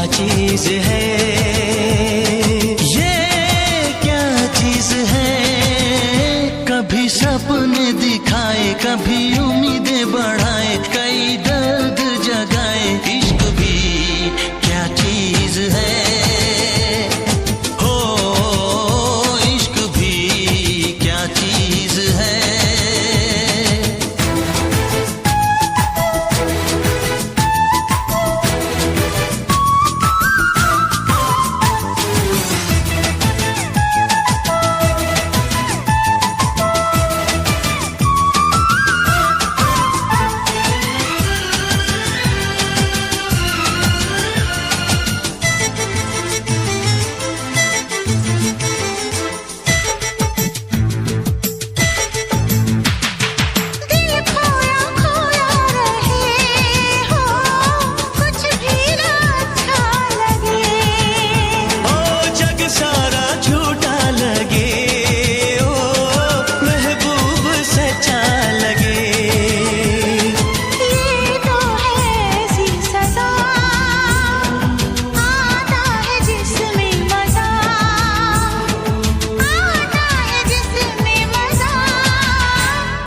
चीज है ये, क्या चीज है? कभी सपने दिखाए, कभी उम्मीदें बढ़ाए, कई दर्द जगाए। इश्क भी क्या चीज है? हो इश्क भी क्या चीज है?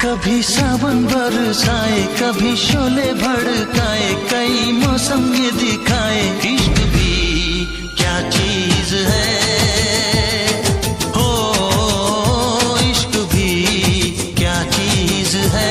कभी सावन बरसाए, कभी शोले भड़काए, कई मौसम ये दिखाए। इश्क भी क्या चीज है? हो इश्क भी क्या चीज है?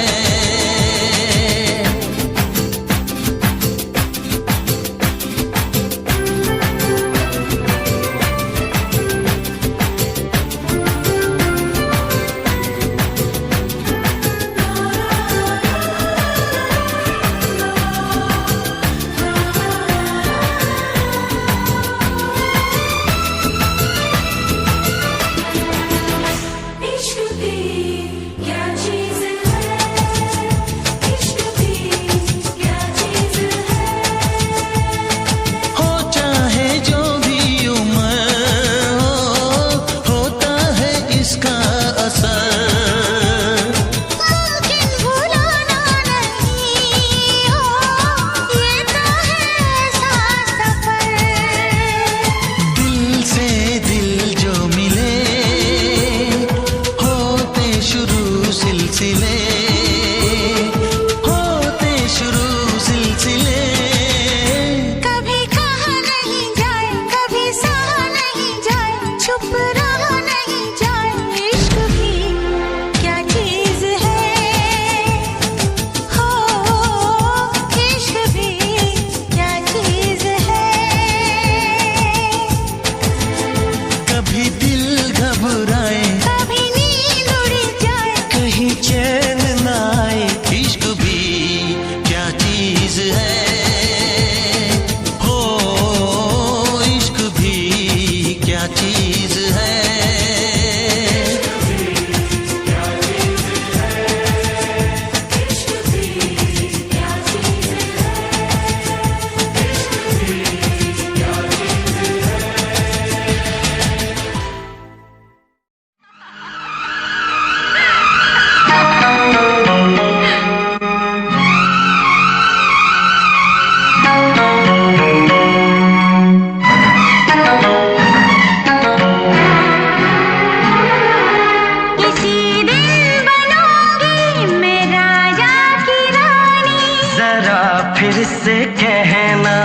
फिर से कहना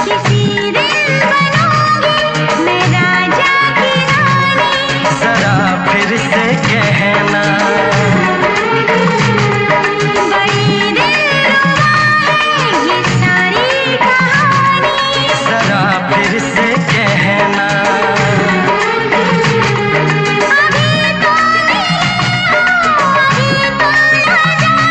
किसी दिन बनूंगी मैं राजा की रानी, जरा फिर से कहना बड़ी दिलरुबा है ये सारी कहानी, जरा फिर से कहना अभी तो नहीं हो, अभी तो ना जा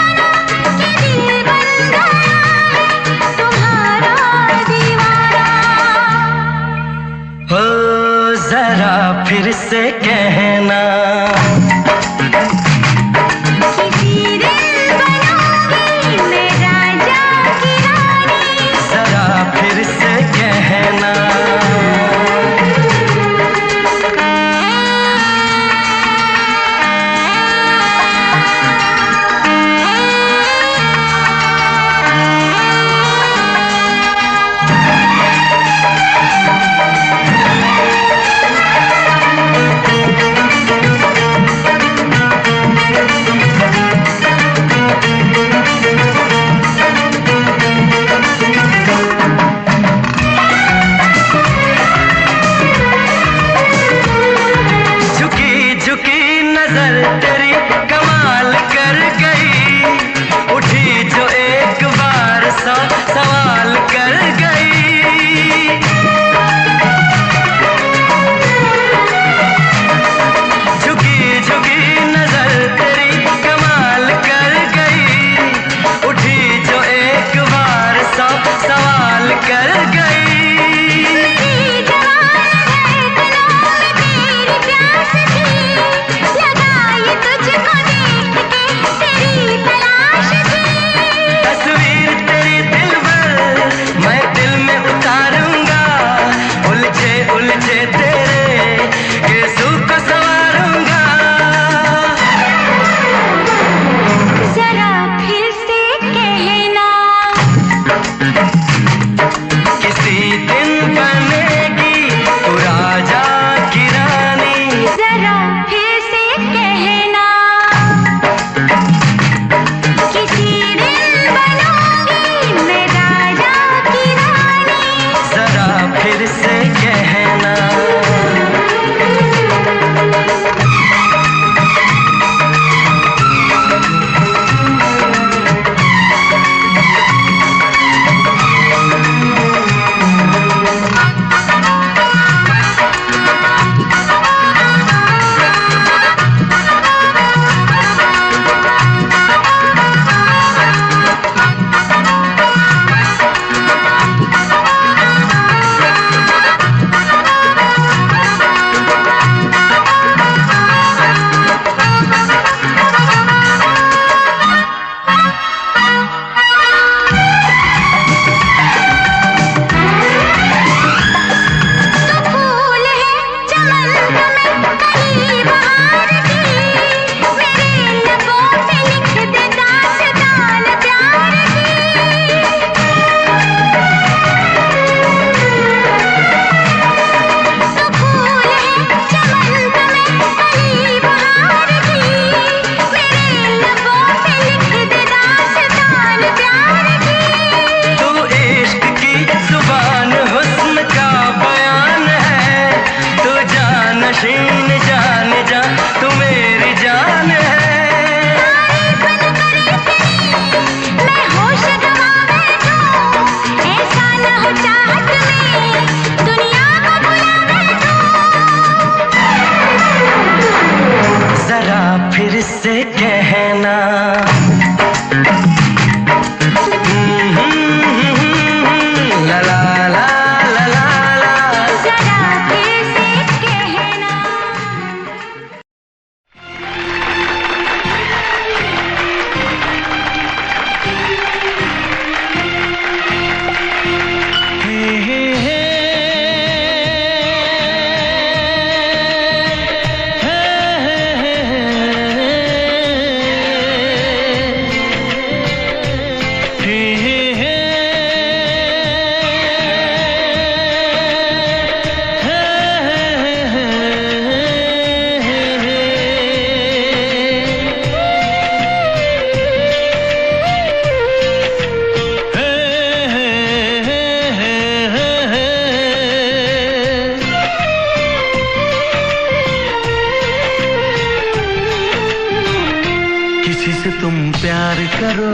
से तुम प्यार करो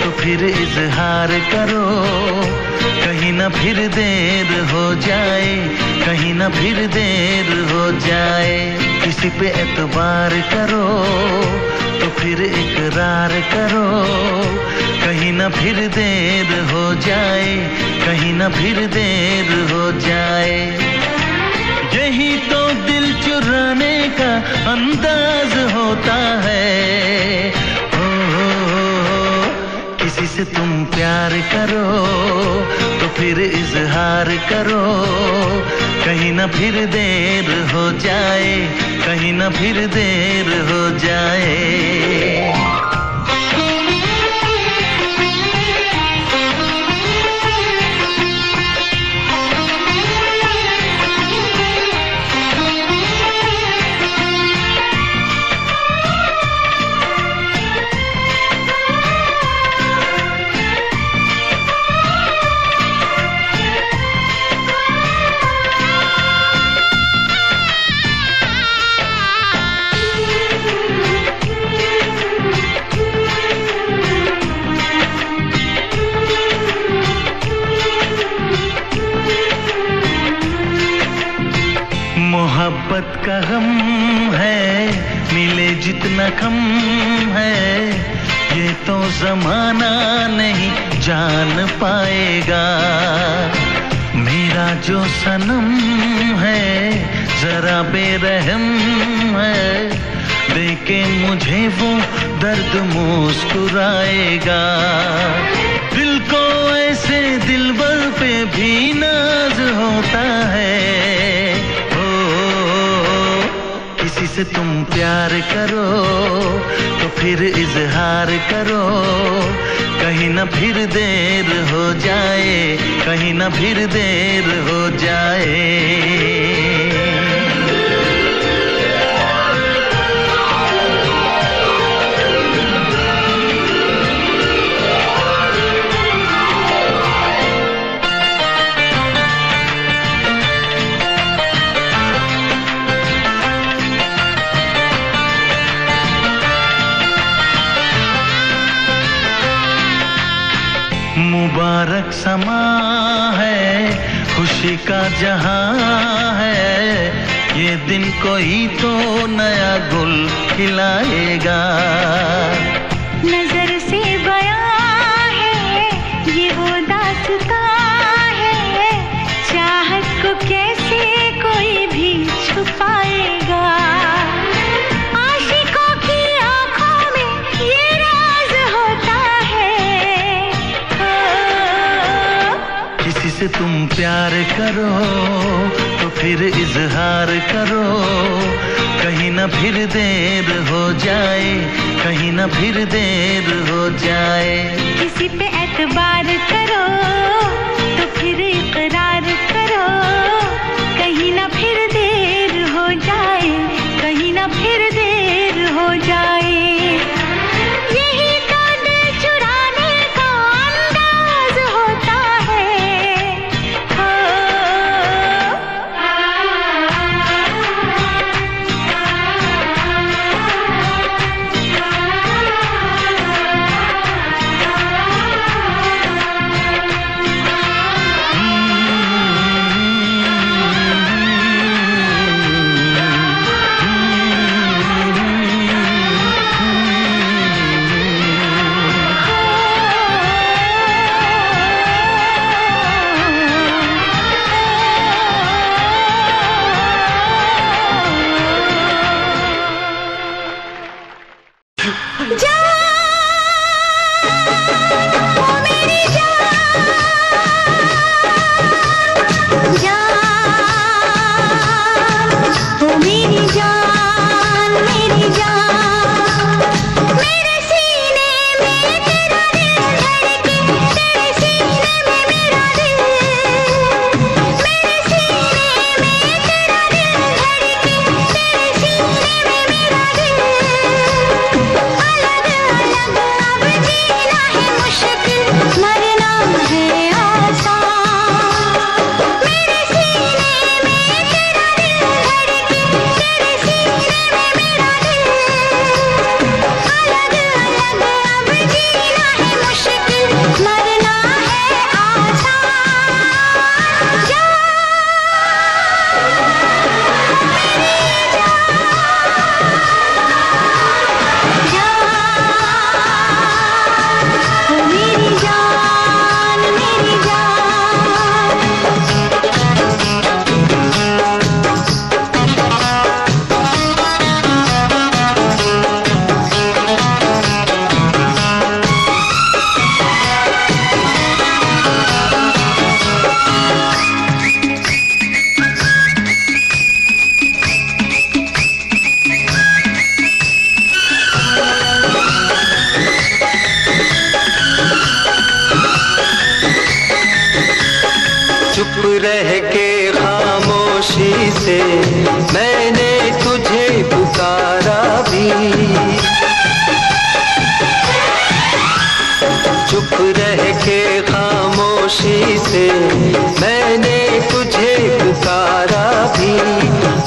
तो फिर इजहार करो, कहीं ना फिर देर हो जाए, कहीं ना फिर देर हो जाए। किसी पे एतबार करो तो फिर इकरार करो, कहीं ना फिर देर हो जाए, कहीं ना फिर देर हो जाए। यही तो दिल चुराने का अंदाज होता है। हो, किसी से तुम प्यार करो तो फिर इजहार करो, कहीं ना फिर देर हो जाए, कहीं ना फिर देर हो जाए। मोहब्बत का गम है, मिले जितना कम है, ये तो जमाना नहीं जान पाएगा। मेरा जो सनम है जरा बेरहम है, देखे मुझे वो दर्द मुस्कुराएगा। दिल को ऐसे दिलबर पे भी नाज होता है। किसी से तुम प्यार करो तो फिर इजहार करो, कहीं ना फिर देर हो जाए, कहीं ना फिर देर हो जाए। मुबारक समा है, खुशी का जहां है, ये दिन कोई तो नया गुल खिलाएगा। नजर से बयां है ये वो दास्तां है, चाहत को कैसे कोई भी छुपाएगा। आशिकों की आंखों में ये राज होता है। किसी से तुम प्यार करो तो फिर इजहार करो, कहीं ना फिर देर हो जाए, कहीं ना फिर देर हो जाए। किसी पे एतबार करो तो फिर इकरार करो, कहीं ना फिर देर हो जाए, कहीं ना फिर देर हो जाए। यही तो दिल चुराने का अंदाज होता है। हो रह के खामोशी से मैंने तुझे पुकारा भी, चुप रह के खामोशी से मैंने तुझे पुकारा भी,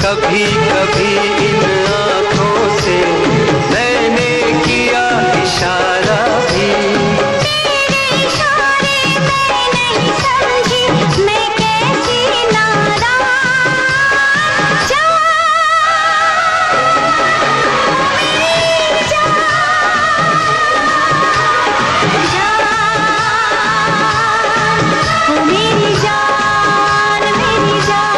कभी कभी इन आँखों से मैंने किया इशारा भी। तेरे इशारे मैं नहीं समझी, मैं कैसी नादान जान, मेरी जान, ओ मेरी जान, मेरी जान।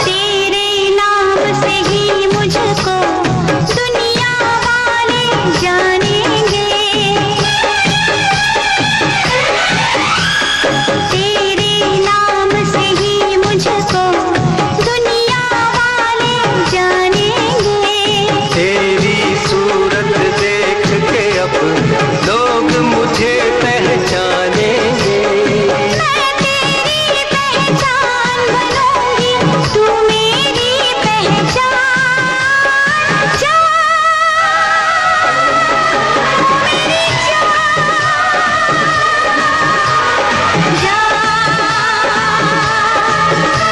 तेरे नाम से ही मुझको दुनिया वाले जानेंगे, तेरे नाम से ही मुझको दुनिया वाले जानेंगे। तेरी सूरत देख के अब लोग मुझे पहचानेंगे, मैं तेरी पहचान बनूंगी, तू मेरी पहचान जान, मेरी जान,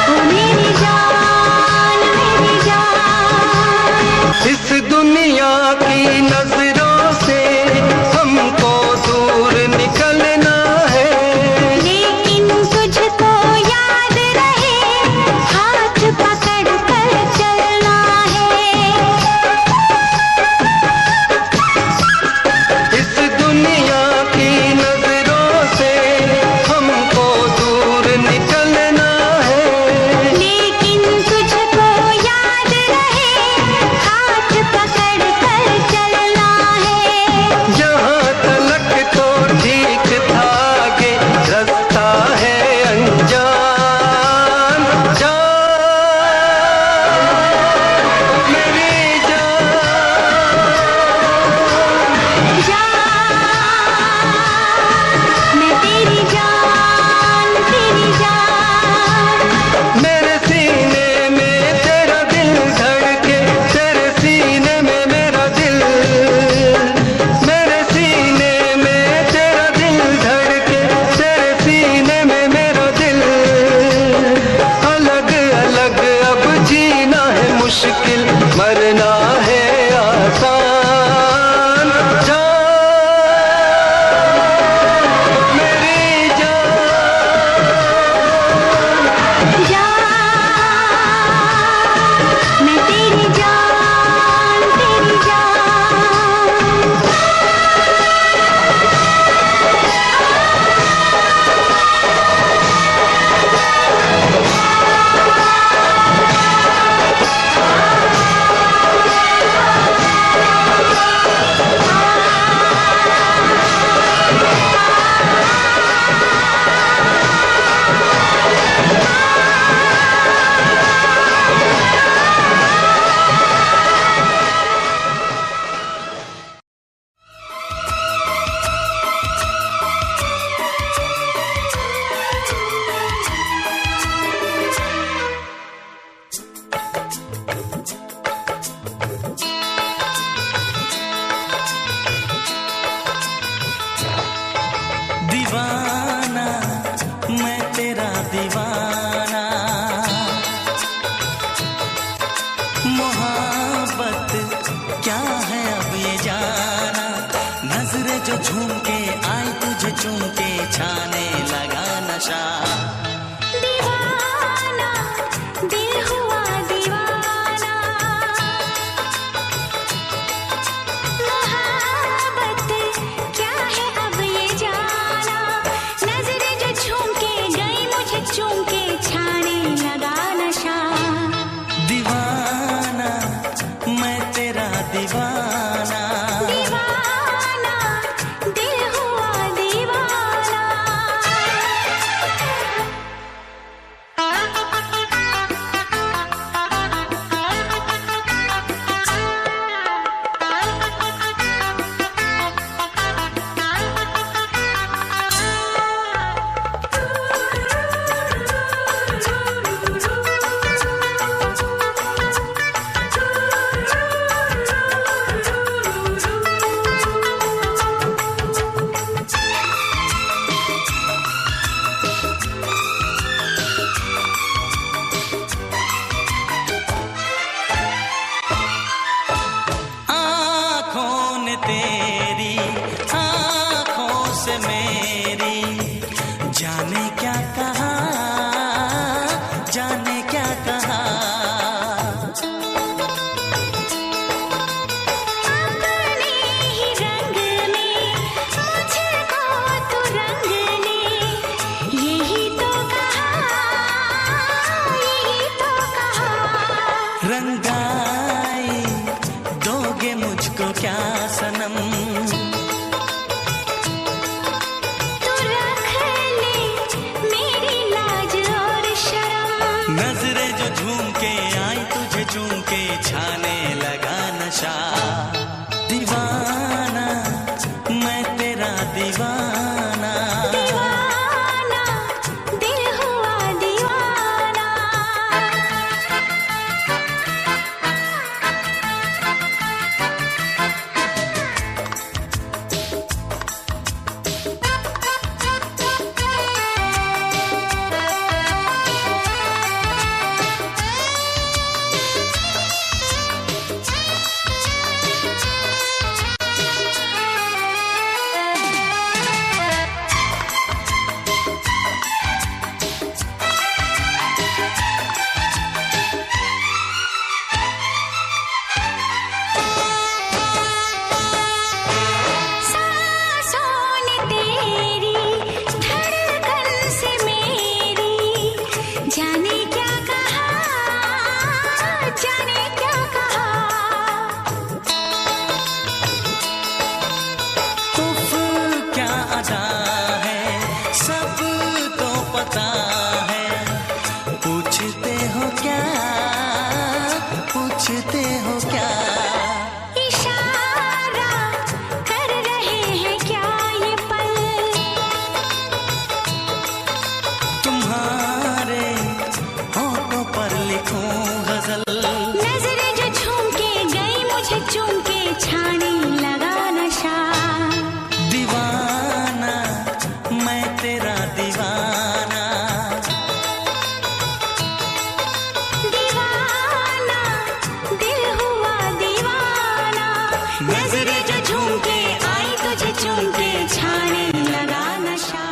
ओ मेरी जान, मेरी जान। इस दुनिया की नजरों से हमको दूर निकलना है, लेकिन तुझको याद रहे हाथ पकड़ कर चलना है। इस दुनिया की नजरों से हमको दूर निकलना है, लेकिन तुझको याद रहे हाथ पकड़ कर चलना है। जहाँ तलक तो ठीक था आगे रास्ता है अनजान जान, मेरी जान, मैं तेरी जान, तेरी जान। मेरे सीने में तेरा दिल धड़के, तेरे सीने में मेरा दिल, मेरे सीने में तेरा दिल धड़के, तेरे सीने में मेरा दिल। अलग अलग अब जीना है मुश्किल, मरना है आसान जान, मेरी जान, मैं तेरी जान, तेरी जान। दीवाना मैं तेरा दीवाना, मोहब्बत क्या है अब ये जाना, नजरें जो झूम के आई तुझे चूम के छाने लगा नशा। दीवाना दिल हुआ दीवाना, रंगाई दोगे मुझको क्या सनम, तू रख ले मेरी लाज और शर्म। नजरें जो झूम के आई तुझे चूम के छाने लगा नशा। दीवाना मैं तेरा दीवाना, दीवाना दिल हुआ दीवाना। पूछते हो क्या, इशारा कर रहे हैं क्या ये पल, तुम्हारे होठों पर लिखूं गजल। नजरें जो झूम के गई मुझे चूम के छाने लगा नशा। दीवाना मैं तेरा दीवाना, दीवाना दिल हुआ दीवाना। नजरें जो झूम के आई तुझे चूम के छाने लगा नशा।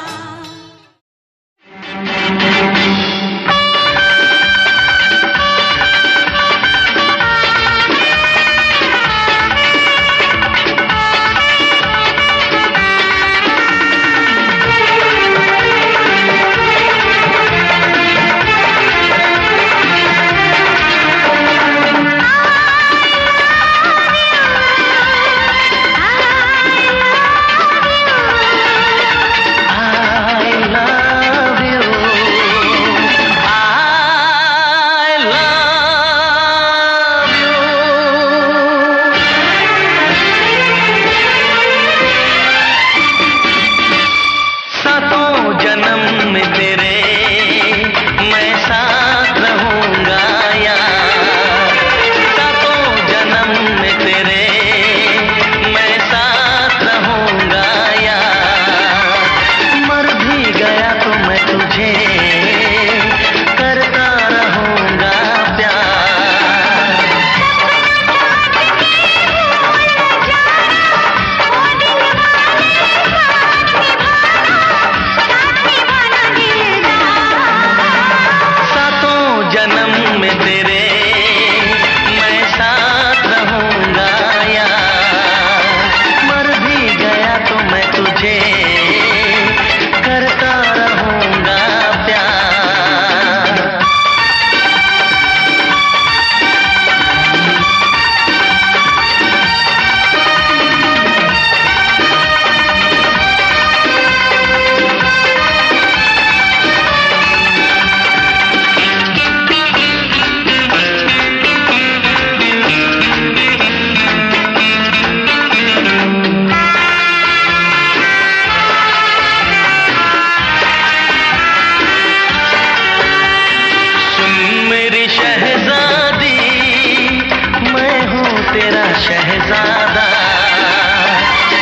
शहजादा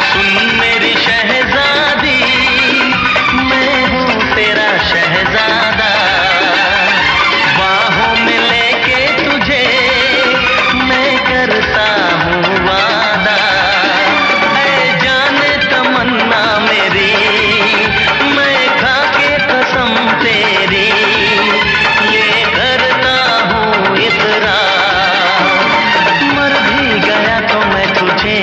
सुन मेरी शहजादी, मैं हूँ तेरा शहजादा। बाहों में लेके तुझे मैं करता हूँ वादा। ऐ जाने तमन्ना मेरी, मैं खा के कसम तेरी ये करता हूँ इकरार। मर भी गया तो मैं तुझे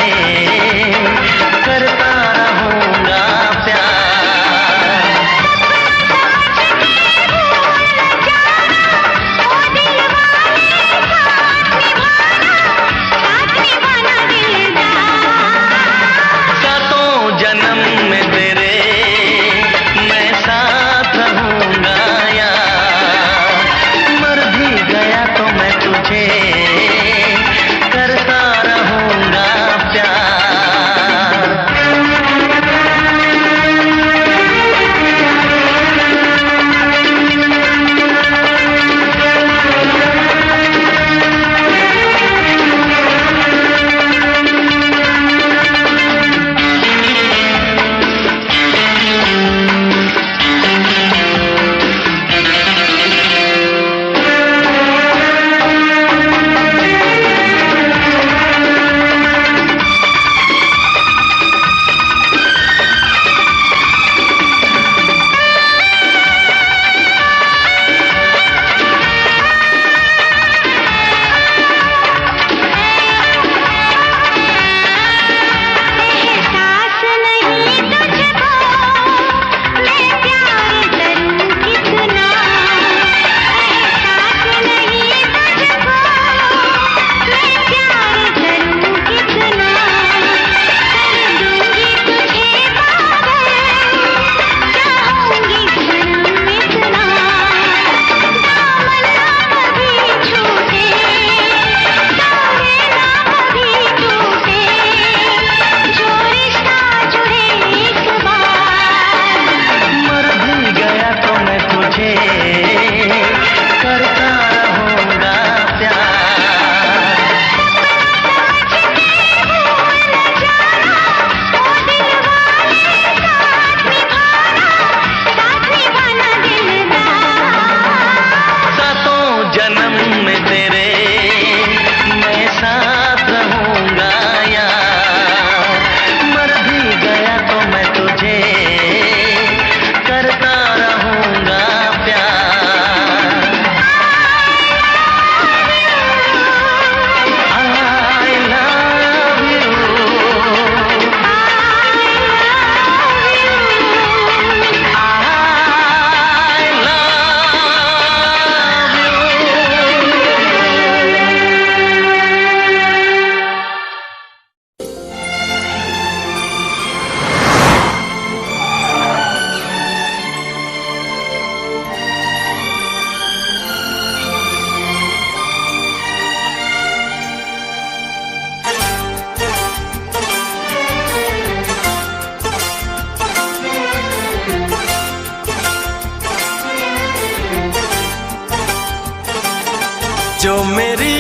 जो मेरी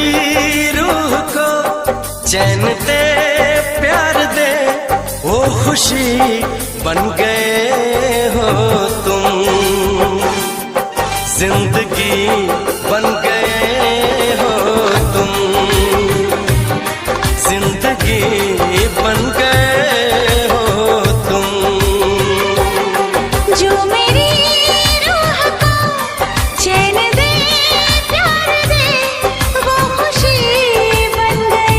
रूह को चैन दे प्यार दे वो खुशी बन गए हो तुम, जिंदगी बन गए हो तुम, जिंदगी बन गए हो तुम। जो मेरी रूह को चैन दे प्यार दे वो खुशी बन गए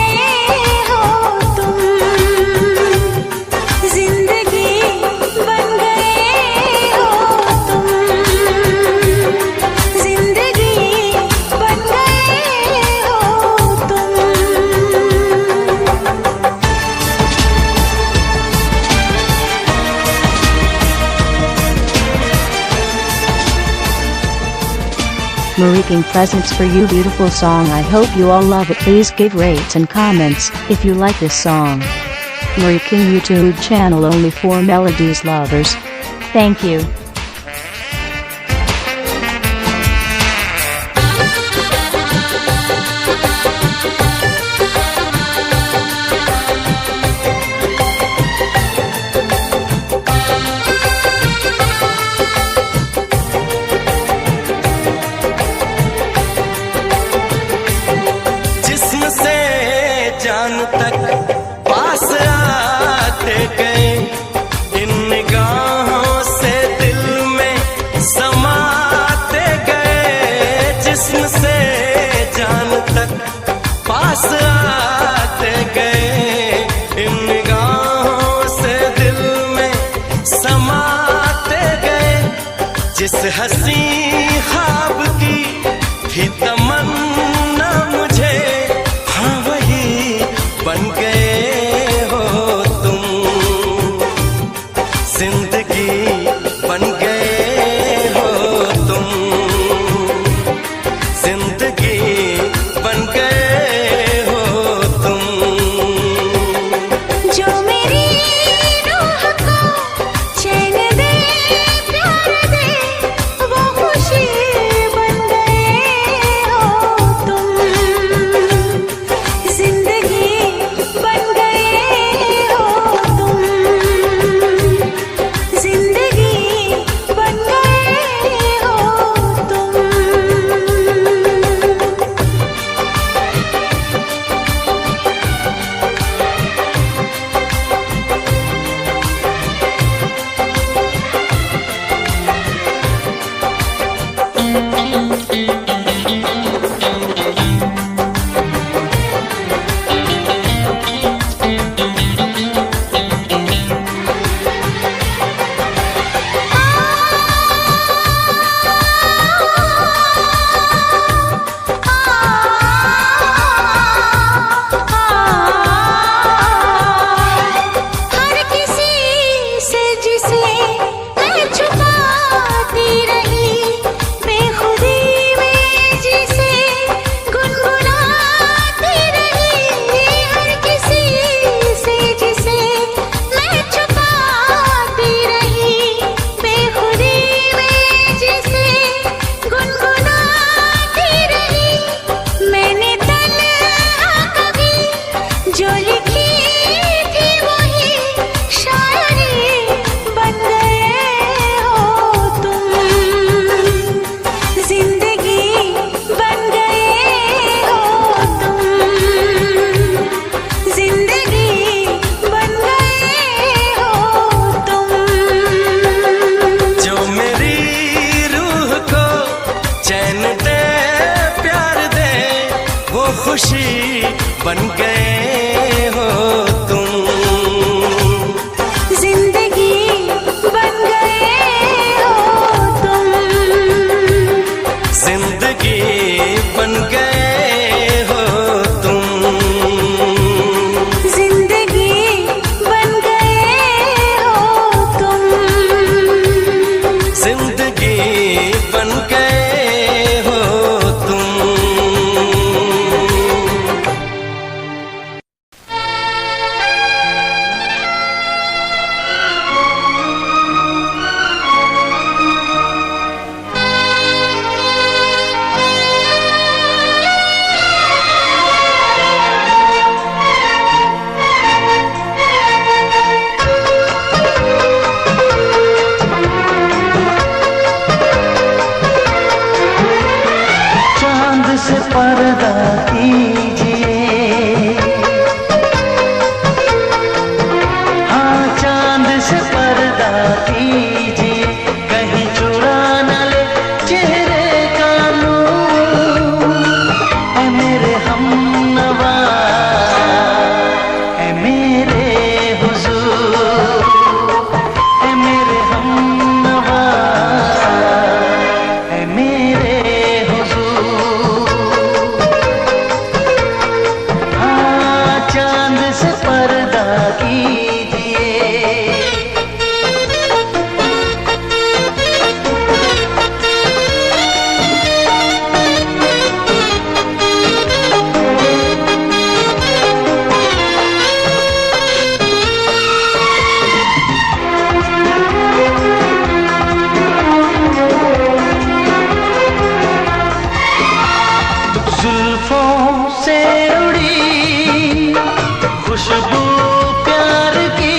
हो तुम, जिंदगी बन गए हो तुम, जिंदगी बन गए हो तुम। Marie King presents for you beautiful song. I hope you all love it. Please give rates and comments if you like this song. Marie King YouTube channel only for melodies lovers. Thank you. जिस्म से जान तक पास आते गए, इन निगाहों से दिल में समाते गए। जिस्म से जान तक पास आते गए, इन निगाहों से दिल में समाते गए। जिस हंसी ख्वाब की थी तमन्ना मुझे, हाँ वही बन गए हो तुम, जिंदगी बन गए हो तुम, जिंदगी बन गए हो तुम। जो मेरी रूह को चैन दे प्यार दे वो खुशी बन गए हो तुम, जिंदगी बन गए हो तुम, जिंदगी बन गए हो तुम। हर किसी से जिसे मैं छुपाती रही, बेखुदी में जिसे गुनगुनाती रही। हर किसी से जिसे मैं छुपाती रही, बेखुदी में जिसे गुनगुनाती रही। मैंने तन्हा कभी जो लिखी थी वही शायरी बन गए हो तुम, जिंदगी बन गए हो तुम, जिंदगी बन गए हो तुम। जो मेरी रूह को चैन दे प्यार दे वो खुशी बन गए हो तुम, जिंदगी बन गए हो तुम, जिंदगी बन गए हो तुम, जिंदगी बन गए हो तुम। जिंदगी बन गए हो तुम। से पर्दा कीजिए, हाँ चांद से पर्दा कीजिए, कहीं चुरा न ले चेहरे का नूर। ऐ मेरे हमनवा, ऐ मेरे हुजूर, ऐ मेरे हमनवा, ऐ मेरे हुजूर। हाँ चांद से पर्दा कीजिए। जुल्फों से उड़ी खुशबू प्यार की,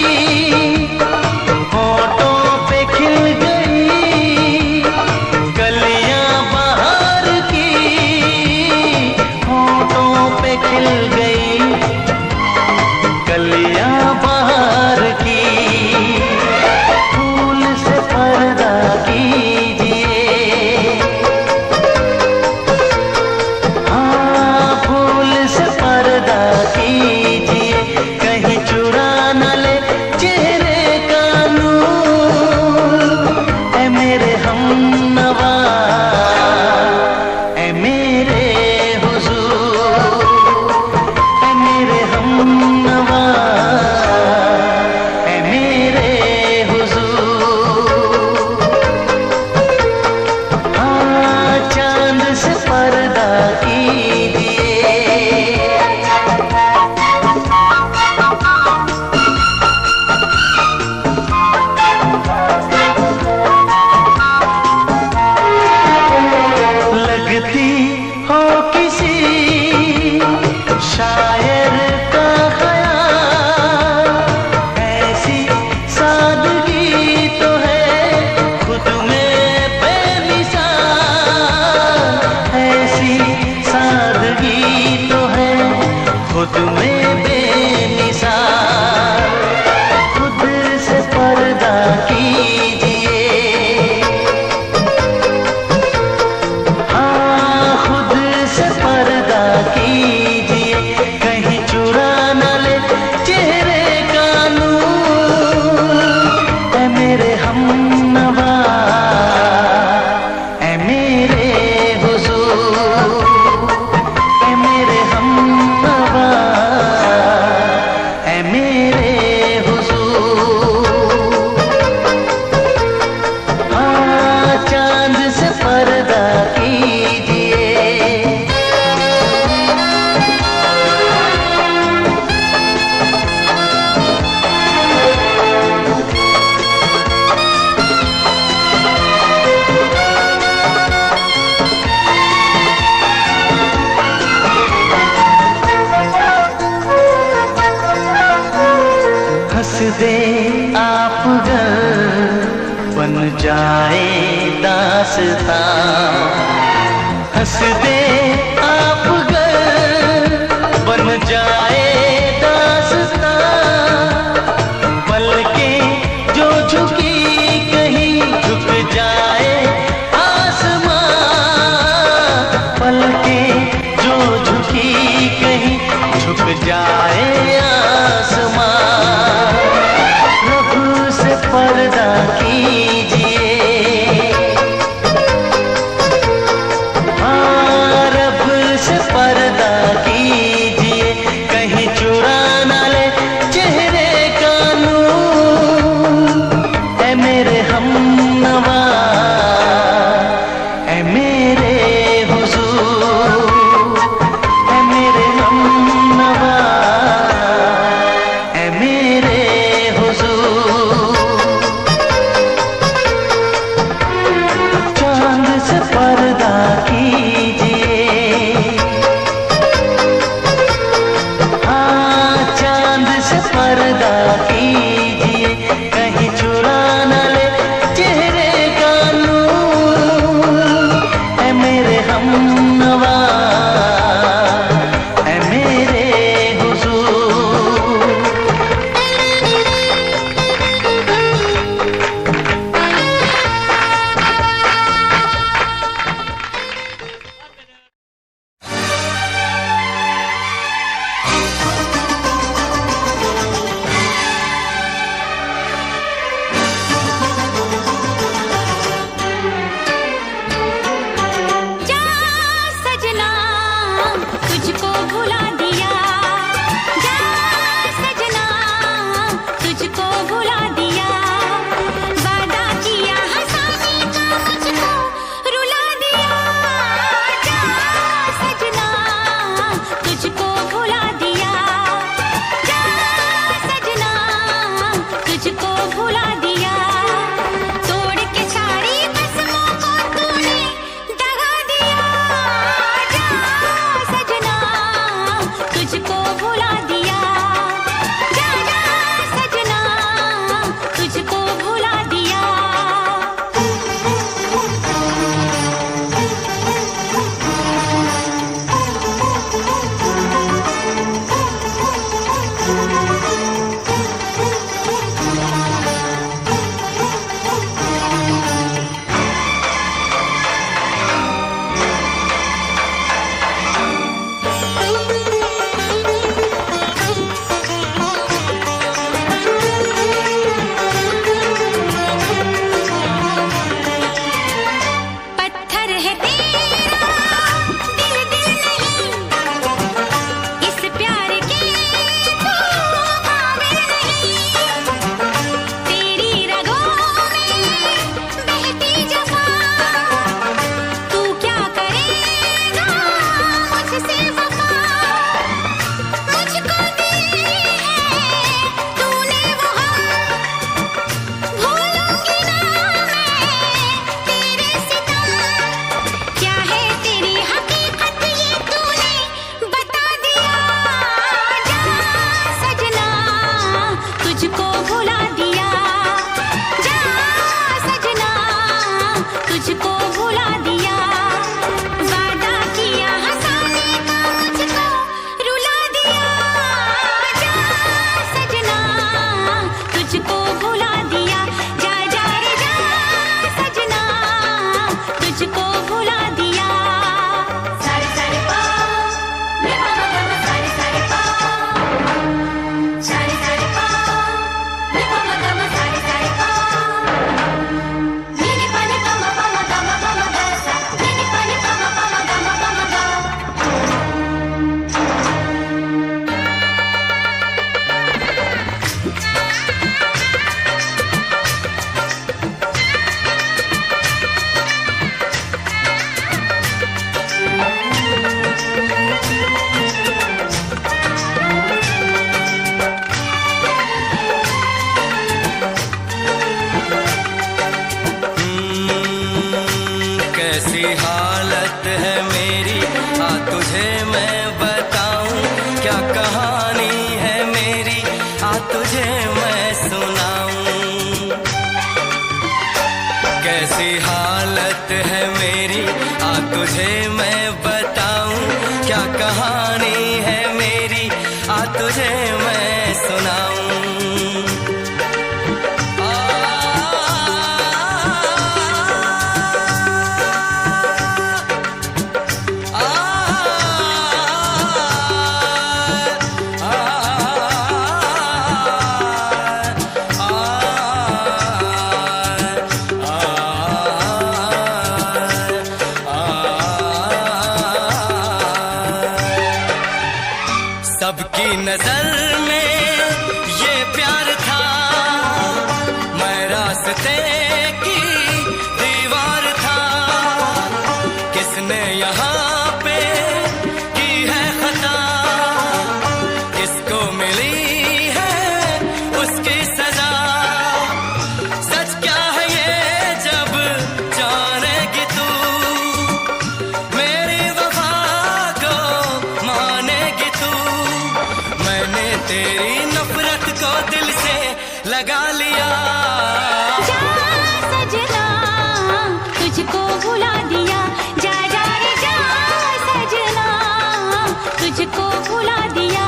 होठों पे खिल गई कलियां बहार की, होठों पे खिल गई कलियां बहार की। फूल से पर्दा कीजिए, हाँ फूल से पर्दा कीजिए, कहीं चुरा न ले चेहरे का नूर। ऐ मेरे हमनवा, ऐ मेरे हुजूर, ऐ मेरे हमनवा, ऐ मेरे हुजूर। हाँ चांद से पर्दा कीजिए। लगती हो किसी शायर का ख्याल, ऐसी सादगी तो है खुद में बेमिसाल, ऐसी सादगी तो है खुद में बेमिसाल। खुद से पर्दा कीजिए, हाँ खुद से पर्दा कीजिए, कहीं चुरा न ले चेहरे का नूर। ऐ मेरे हमनवा, ऐ मेरे हुजूर, ऐ मेरे हमनवा, ऐ मेरे हुजूर। हाँ चांद से पर्दा कीजिए। हंस दे आप गर बन जाए दास्तां, हंस दे आप गर बन जाए दास्तां। पलकें जो झुकी कहीं झुक जाए आसमां, पलकें जो झुकी कहीं झुक जाए आसमां। रब से पर्दा कीजिए, हाँ रब से पर्दा कीजिए, कहीं चुरा न ले चेहरे का नूर। ऐ मेरे हमनवा, ऐ मेरे हुजूर, ऐ मेरे हमनवा, मुझसे वफा मुझको दी है तूने वो हम भूलूंगी ना मैं तेरे सितम क्या है तेरी हकीकत ये तूने बता दिया जा सजना तुझको भुला दिया जा सजना तुझको भुला दिया वादा किया हंसाने का मुझको रुला दिया जा सजना तुझको भुला दिया जा जा रे जा सजना तुझको भुला दिया सारे सारे पाओ मैं पापा पापा सारे सारे पाओ सारे सारे पाओ मैं पापा पापा सारे सारे पाओ नीने पानी पामा पामा पामा पामा गासा नीने पानी पामा पामा पामा पामा गा कैसी हालत है मेरी आ तुझे मैं बताऊं क्या कहानी है मेरी आ तुझे मैं सुनाऊं कैसी हालत है मेरी आ तुझे मैं बताऊं क्या कहानी है मेरी आ तुझे मैं सुनाऊं सबकी नजर में ये प्यार था मैं रास्ते की दीवार था किसने यहाँ पे की है खता किसको मिली है उसकी सजा सच क्या है ये जब जानेगी तू मेरी वफा को मानेगी तू मैंने तेरी नफरत को दिल से लगा लिया जा सजना तुझको भुला दिया जा जा रे जा सजना तुझको भुला दिया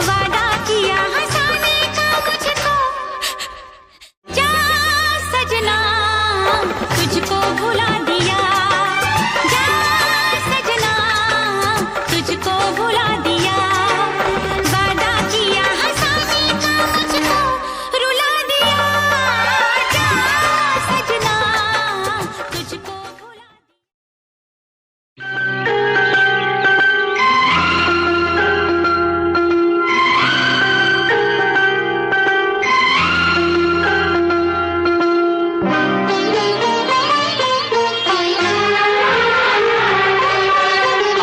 वादा किया हंसाने का मुझको जा सजना तुझको भुला दिया जा सजना तुझको भुला दिया वादा किया हंसाने का मुझको रुला दिया जा सजना तुझको भुला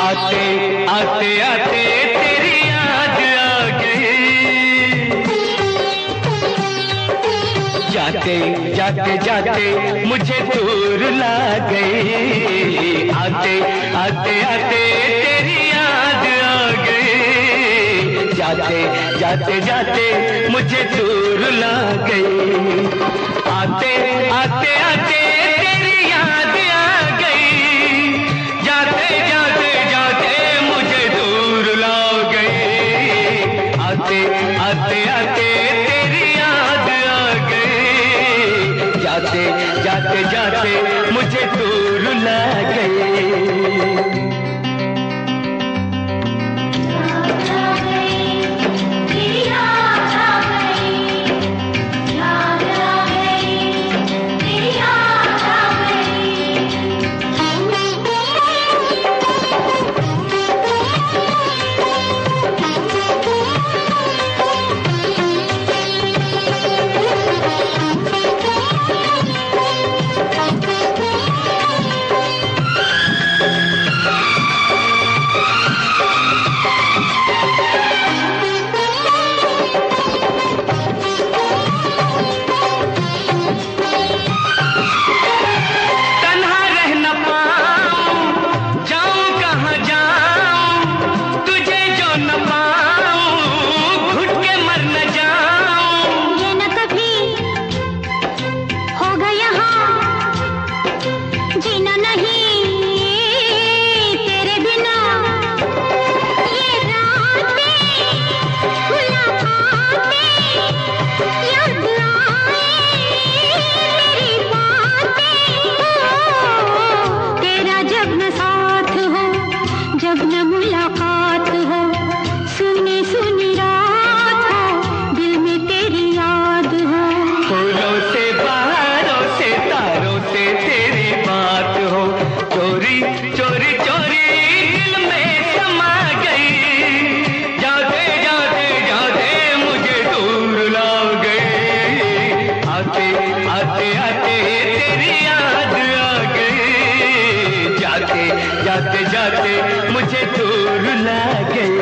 आते आते आते तेरी याद आ गई जाते जाते जाते मुझे दूर ला गई आते आते आते तेरी याद आ गई जाते जाते जाते मुझे दूर ला गई आते आते आते तेरी याद आ गई जाते जाते जाते मुझे दूर ला गई आते आते आते तेरी याद आ गई जाते जाते जाते मुझे दूर ला गई जाते मुझे दूर ला गए।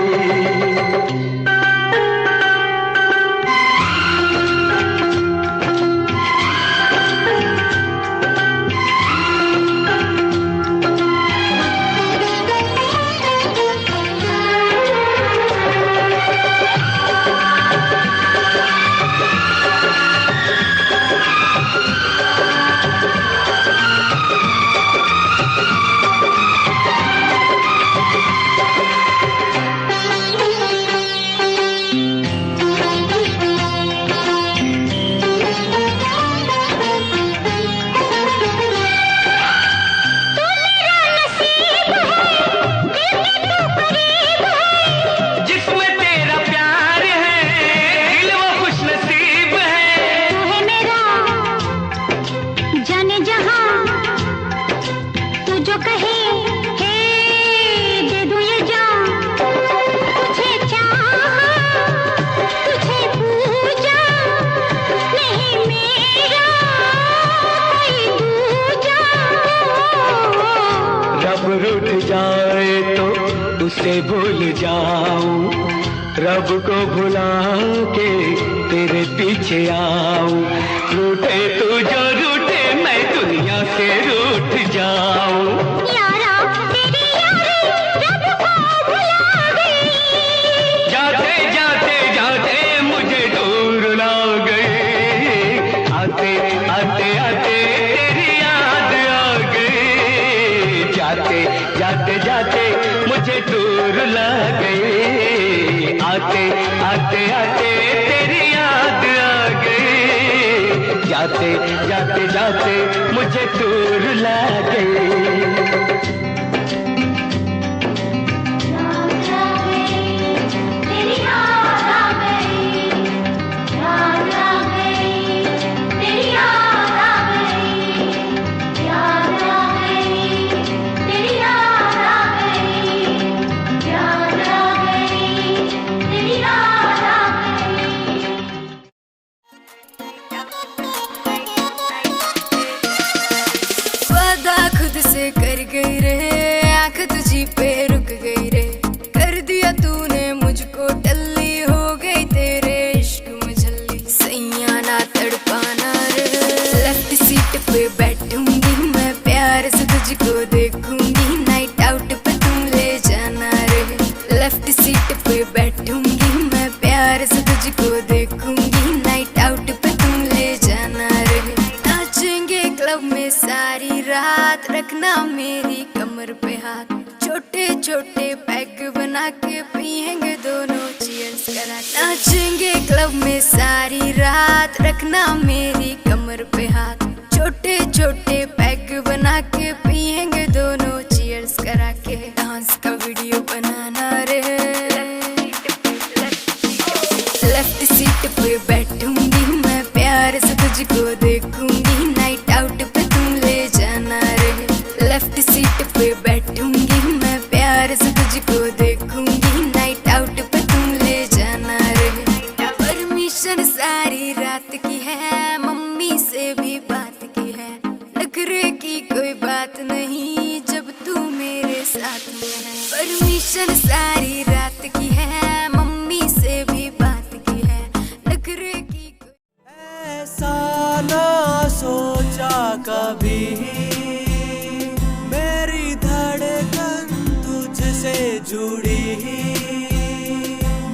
रूठ जाए तो उसे भूल जाऊं, रब को भुला के तेरे पीछे आऊं। रूठे तू जो रूठे मैं दुनिया से रूठ जाऊं। यारा तेरी यारी रब को भुला गई, जाते जाते जाते मुझे दूर ला गई। आते आते आते तेरी याद आ गई, जाते जाते जाते मुझे दूर ला गई। आते आते आते तेरी याद आ गई, जाते जाते जाते मुझे दूर ला गई। कर गई रे आँख तुझी पे रुक गई रे, कर दिया तूने मुझको टल्ली, हो गई तेरे इश्क में झल्ली। सैया ना तड़पाना रे, लेफ्ट सीट पे बैठूंगी मैं, प्यार से तुझको देखूंगी, नाइट आउट पे तुम ले जाना रे। लेफ्ट सीट पे बैठूंगी मैं, प्यार से तुझको देखूंगी, नाइट आउट पे तुम ले जाना रे। नाचेंगे क्लब में सारी रात, रखना मेरी कमर पे हाथ, छोटे छोटे पैग बना के पिएंगे दोनों चीयर्स करा। नाचेंगे क्लब में सारी रात, रखना मेरी कमर पे हाथ, छोटे छोटे पैग बना के पिएंगे दोनों चीयर्स करा के। डांस का वीडियो बनाना रे, लेफ्ट सीट पे बैठूंगी मैं, प्यार से तुझको देखूंगी, नाइट आउट पे तुम ले जाना रे। लेफ्ट सीट पे बैठूंगी मैं, प्यार से तुझको देखूंगी, नाइट आउट पे तुम ले जाना रे। परमिशन सारी रात की है, मम्मी से भी बात की है, नखरे की कोई बात नहीं जब तू मेरे साथ में है। परमिशन सारी रात की है, मम्मी से भी बात की है, नखरे की ऐसा ना सोचा कभी, मेरी धड़कन तुझसे जुड़ी,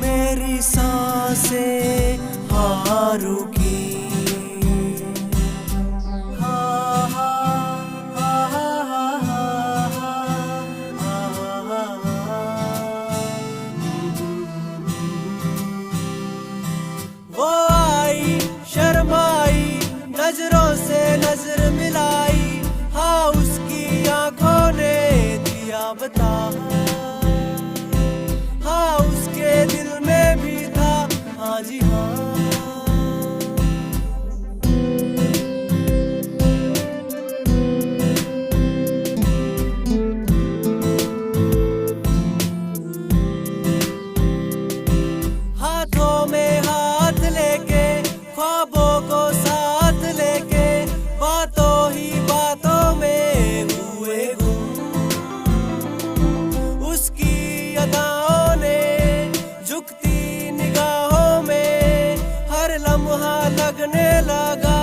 मेरी सांसें हाँ रुकी। वो आई शर्माई, नजरों से नजर मिलाई, हाँ उसकी आंखों ने दिया बता, हाँ उसके दिल में भी था, हाँ जी हाँ। हाथों में हाथ लेके, ख्वाबों को साथ लेके, बातों ही अदाओं ने झुकती निगाहों में हर लम्हा लगने लगा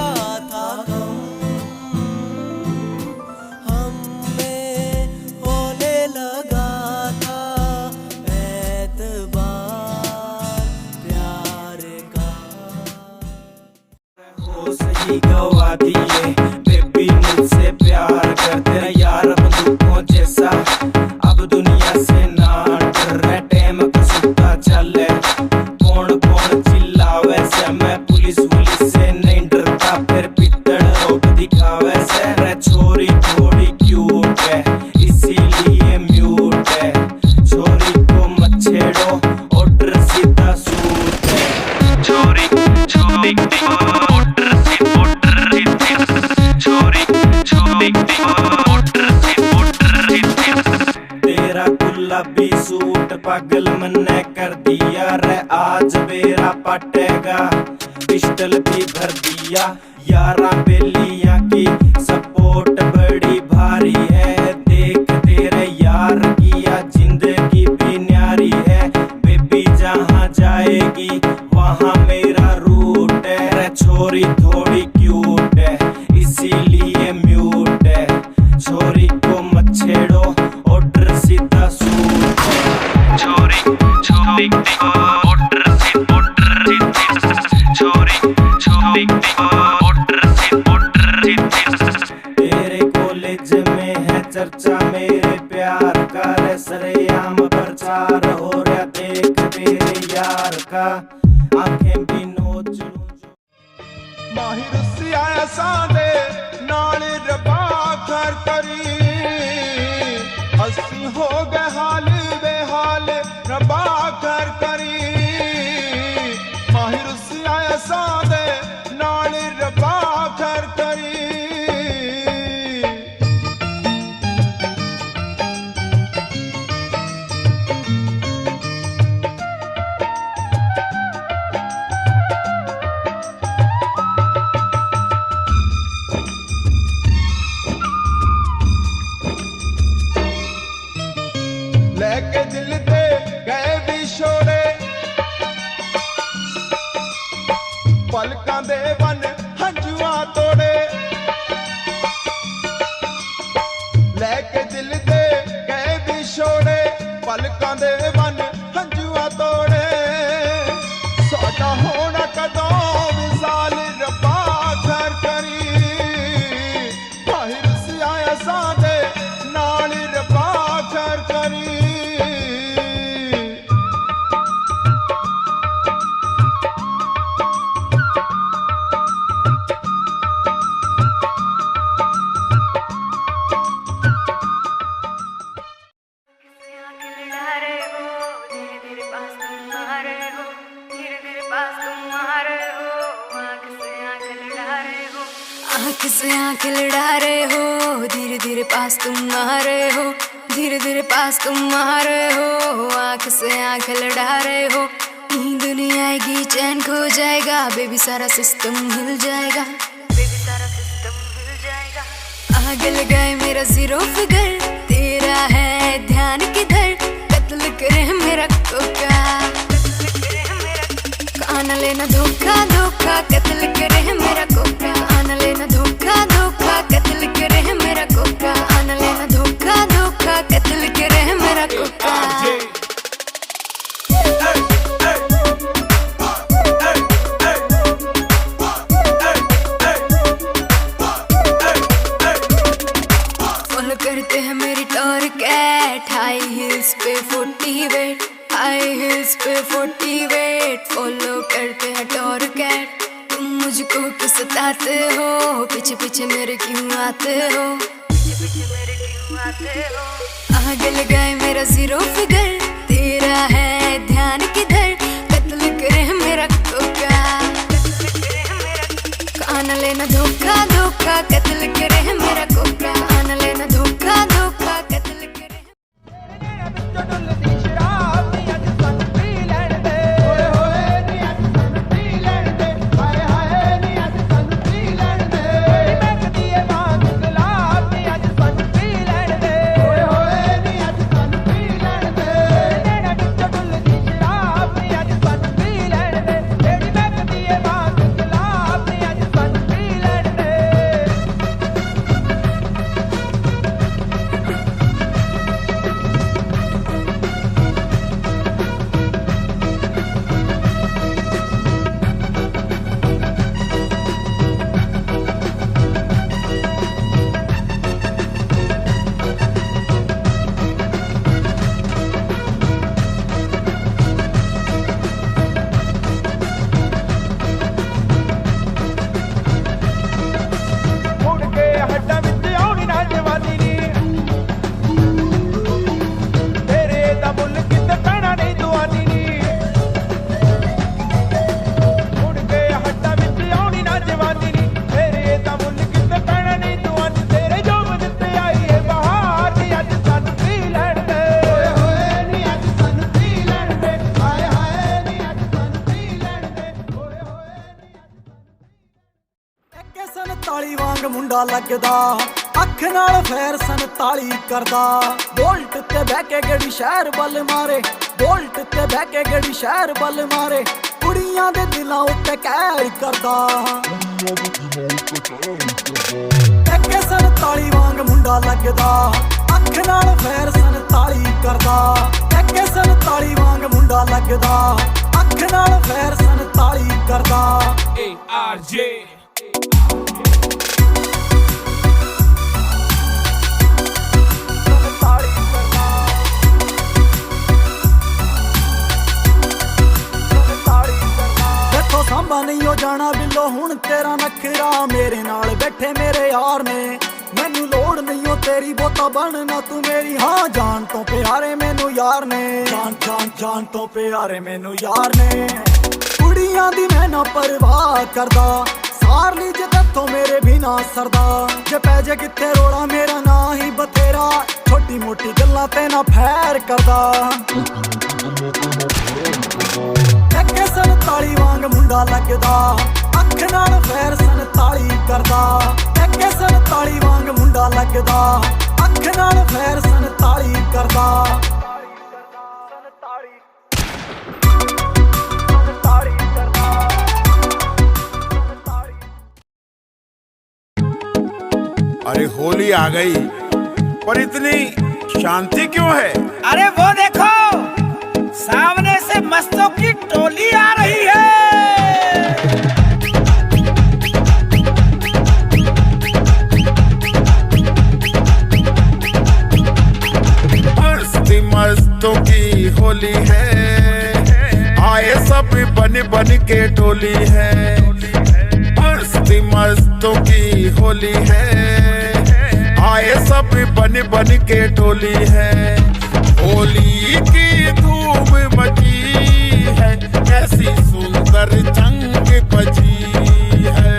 था हम में होने लगा था एतबार प्यार का। हो सही गवा दिए बेबी मुझसे प्यार करते हैं यार बंदूकों जैसा अब दुनिया से ना डर रहे टाइम का सुता चले कौन कौन चिल्लावे से मैं पुलिस से नहीं डरता फिर पिटड़ रोक दिखावे से रे छोरी थोड़ी क्यूट है इसीलिए म्यूट है छोरी को मत छेड़ो ऑर्डर सीधा सूट है छोरी छोरी तेरा गुलाबी सूट पागल मन्ने कर दिया रे आज मेरा पटेगा पिस्टल भी भर दिया यारा बेलिया की सपोर्ट बड़ी भारी है देख तेरे यार किया जिंदगी भी न्यारी है बेबी जहाँ जाएगी वहाँ मेरा रूट है रे छोरी थोड़ी क्यूट है इसीलिए म्यूट है छोरी को मत छेड़ो ऑर्डर सीधा सूट है छोरी छोरी ऑर्डर सीधा छोरी छोरी ऑर्डर तेरे कॉलेज में है चर्चा मेरे प्यार का रे सरेआम प्रचार हो रहा देख तेरे यार का आंखें भी नोच लूं माहिर सिया सादे नाल रबा कर करी हसी हो गए हाल बेहाल रबा कर करी माहिर सिया सादे नाल रबा कर करी लेके दिल दे गए विछोड़े पलकां दे वन हंजुआ तोड़े लेके दिल दे गए विछोड़े पलकां दे वन हंजुआ तोड़े साडा होना कदों विसाल रब्बा कर करी माहिर सिया सादे नाल रब्बा कर करी आँख से आँख लड़ा रहे हो धीरे धीरे पास तुम आ रहे हो धीरे धीरे पास तुम आ रहे हो आँख से आँख लड़ा रहे हो नींद नहीं आएगी चैन खो जाएगा बेबी सारा सिस्टम हिल जाएगा बेबी सारा सिस्टम हिल जाएगा आग लगाए मेरा जीरो फिगर तेरा है ध्यान किधर कत्ल करे मेरा कोका कान लेना धोखा धोखा कत्ल करे मेरा कोका कान लेना धोखा धोखा कत्ल करे मेरा कोका कान लेना धोखा धोखा कत्ल करे मेरा कोका फॉलो करते हैं मेरी टॉर कैट हाई हिल्स पे 40 वेट हाई हिल्स पे 40 वेट फॉलो करते हैं टॉर कैट तुम मुझको क्यों सताते हो पीछे पीछे मेरे क्यों आते हो पीछे पीछे मेरे क्यों आते हो आग लगाए मेरा जीरो फिगर तेरा है ध्यान किधर कत्ल करे मेरा कोका कान लेना धोखा धोखा कत्ल करे मेरा कोका कान लेना धोखा धोखा कत्ल करे Hey मुंडा लगदा अख नाल फैर 47 करदा बोल्ट ते बह के गड़ी शहर बल मारे बोल्ट ते बह के गड़ी शहर बल मारे कुड़ियां दे दिलां उत्ते कहर करदा एके 47 वांग मुंडा लगदा अख नाल फैर 47 करदा एके 47 वांग मुंडा लगदा अख नाल फैर 47 करदा ARJ सांबा नहीं हो जाना बिल्लो हुण तेरा नखरा मेरे नाल बैठे मेरे यार ने मैनू लोड़ नहीं हो तेरी बोता बनना तू मेरी हाँ जान तो प्यारे मैनू यार ने जान जान जान तो प्यारे मैनू यार ने कुड़ियां दी मैं ना परवाह करदा सार ली जे तत्थों मेरे बिना सरदा जे पै जे किथे रोड़ा मेरा ना ही बथेरा छोटी मोटी गल्लां ते ना फैर करदा एके 47 वांग मुंडा लगदा अख नाल फैर 47 करदा एके 47 वांग मुंडा लगदा अख नाल फैर 47 करदा अरे होली आ गई पर इतनी शांति क्यों है? अरे वो देखो सामने से मस्तों की टोली आ रही है। मस्ती मस्तों की होली है आए सब बन बन के टोली है मस्ती मस्तों की होली है आए सब बन बन के टोली है होली की धूम मची है ऐसी सुंदर जंग बजी है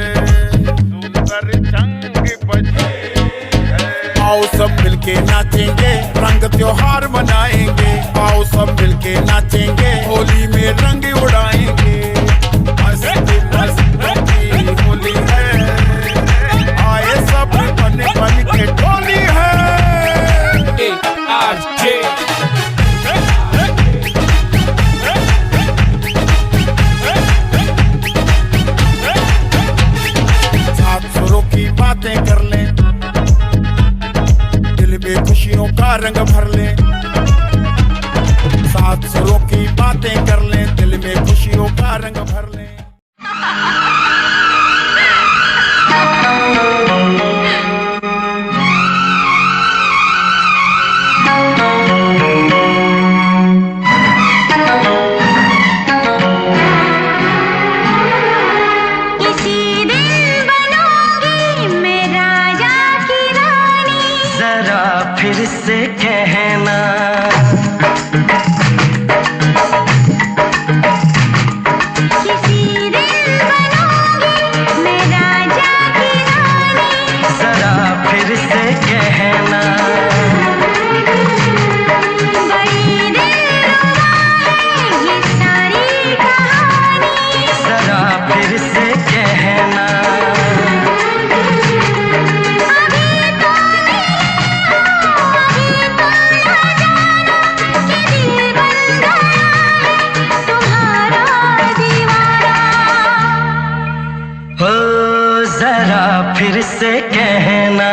सुंदर जंग बजी है आओ सब मिलके नाचेंगे रंग त्योहार मनाएंगे आओ सब मिलके नाचेंगे होली में रंग उड़ाएंगे मस्ती मस्ती होली है आए सब बन बन के टोली है ARJ की बातें कर लें दिल में खुशियों का रंग भर लें साथ सुरों की बातें कर लें दिल में खुशियों का रंग भर लें फिर से कहना जरा फिर से कहना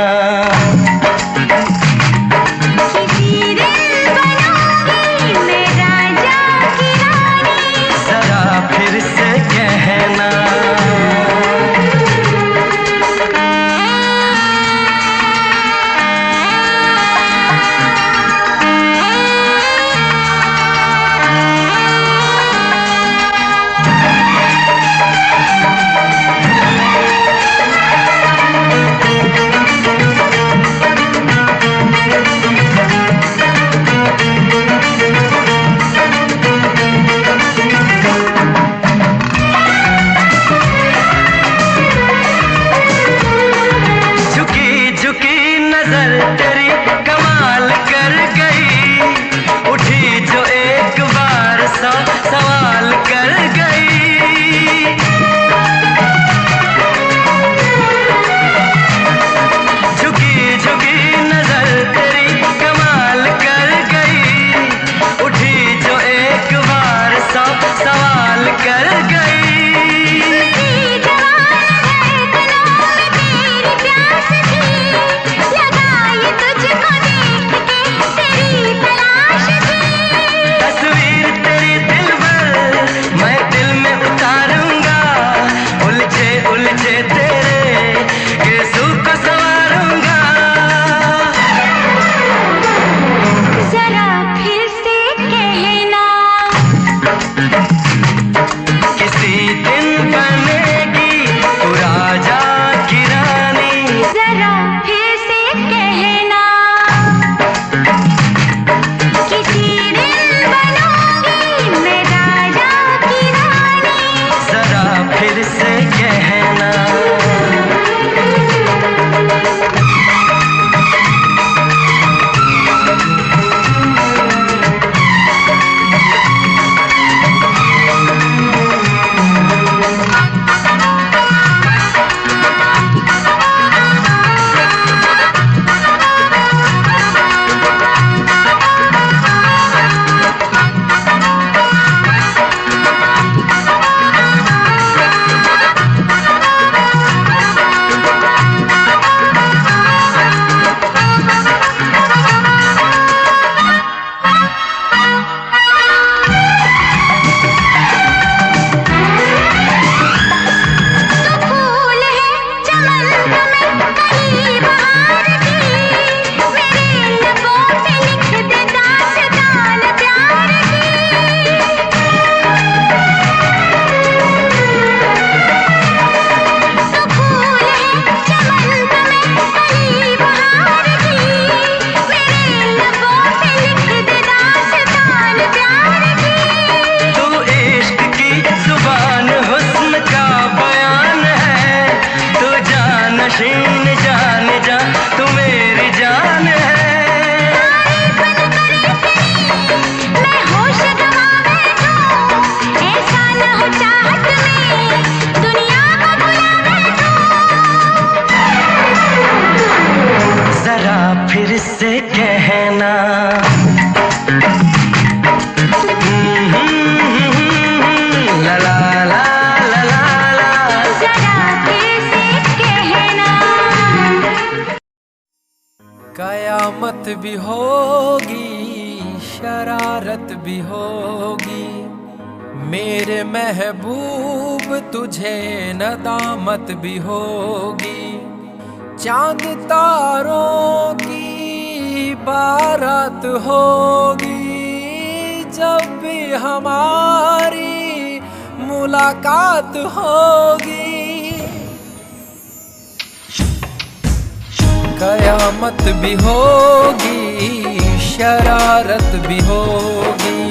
भी होगी, शरारत भी होगी, मेरे महबूब तुझे नदामत भी होगी। चांद तारों की बारात होगी, जब भी हमारी मुलाकात होगी। कयामत भी होगी, शरारत भी होगी,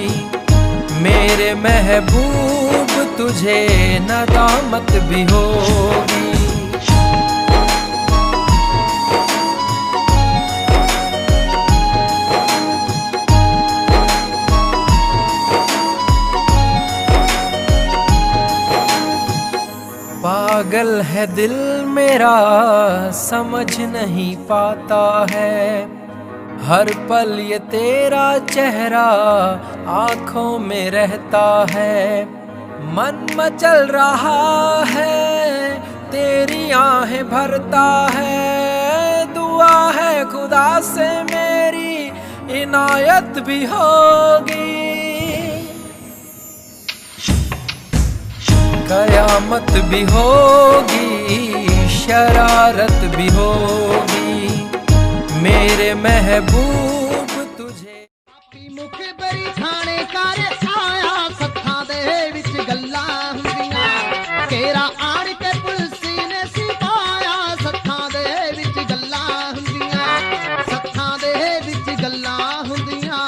मेरे महबूब तुझे नदामत भी होगी। पागल है दिल मेरा, समझ नहीं पाता है, हर पल ये तेरा चेहरा आँखों में रहता है। मन मचल रहा है, तेरी आहें भरता है, दुआ है खुदा से मेरी इनायत भी होगी। कयामत भी होगी, शरारत भी होगी, मेरे महबूब तुझे। मुख बरी थाने कर आया, सत्थां दे विच गल्लां हुंदियां, केरा आण के पुलसी ने सिपाया, सत्थां दे विच गल्लां हुंदियां, सत्थां दे विच गल्लां हुंदियां।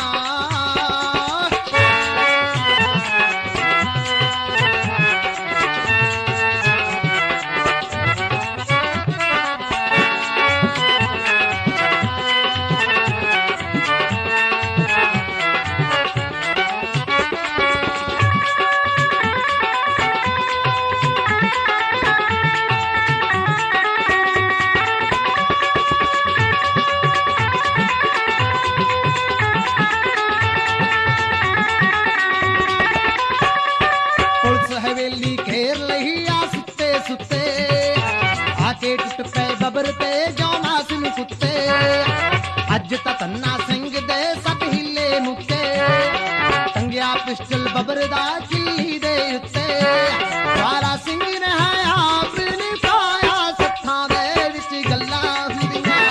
हवेली घेर लही आ सुते सुते, आके टुट पे बबर ते जौना सिन कुत्ते, अज ता तन्ना सिंह दे सब हिले मुक्ते, टंगिया पिस्टल बबर दा किल्ली दे उत्ते, सारा सिंह ने हाया अपनी पाया, सत्थां दे विच गल्लां हुंदियां,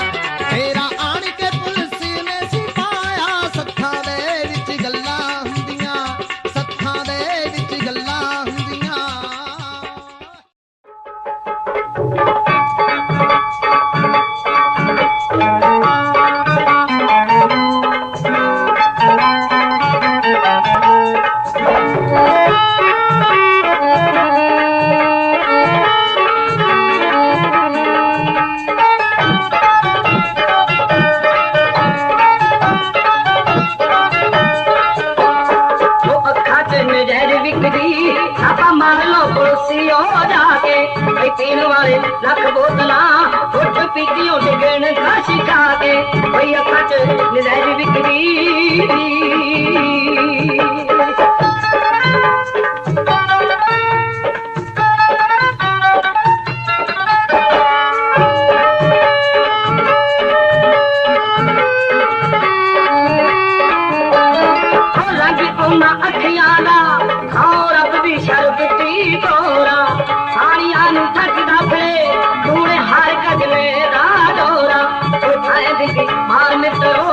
तेरा आण के पुलिस ने सिपाया, सत्थां दे विच गल्लां हुंदियां, सत्थां दे विच गल्लां हुंदियां। पीन वाले लख बोतला उठ पीतियों डिगन खाशी खा के, भई अखा च नजर बिकदी। अखियां दा खाओ रब दी शरबती तोरा, साड़ियां नू थकदा फिरे तूने हर गजले दा डोरा, उठाए दिखी मार मित्रो